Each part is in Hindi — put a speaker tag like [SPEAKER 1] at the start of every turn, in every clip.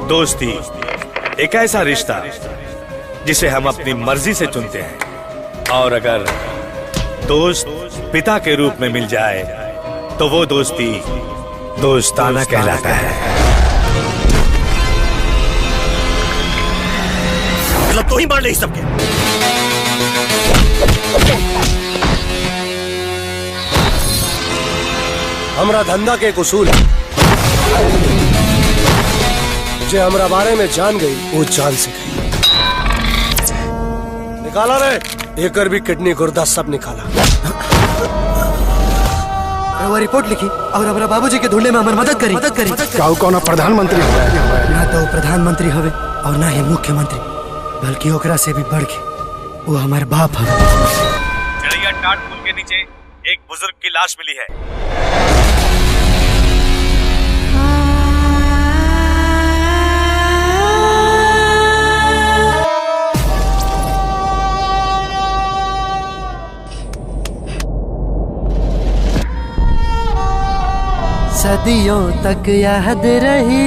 [SPEAKER 1] दोस्ती एक ऐसा रिश्ता जिसे हम अपनी मर्जी से चुनते हैं, और अगर दोस्त पिता के रूप में मिल जाए तो वो दोस्ती दोस्ताना कहलाता है।
[SPEAKER 2] मतलब तो ही मार ले इस सबके।
[SPEAKER 3] हमरा धंधा के एक उसूल है, जे हमरा बारे में जान गई वो जान से गई। निकाला रे, एकर भी किडनी गुर्दा सब निकाला।
[SPEAKER 4] वो रिपोर्ट लिखी और हमारा बाबूजी के ढूंढने में हमारी मदद करी।
[SPEAKER 3] क्या कौन प्रधानमंत्री
[SPEAKER 4] ना तो प्रधानमंत्री हवे और ना ही मुख्यमंत्री, बल्कि ओकरा से भी बढ़ के वो हमारे बाप हवे।
[SPEAKER 1] चिड़ैया टाट पुल के नीचे एक बुजुर्ग की लाश मिली है।
[SPEAKER 4] सदियों तक याद रही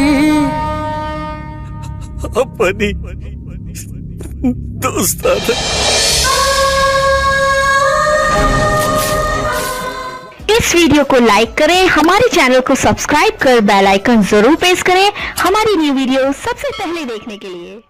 [SPEAKER 2] अपनी दोस्ताना।
[SPEAKER 5] इस वीडियो को लाइक करें, हमारे चैनल को सब्सक्राइब कर बेल आइकन जरूर प्रेस करें हमारी न्यू वीडियो सबसे पहले देखने के लिए।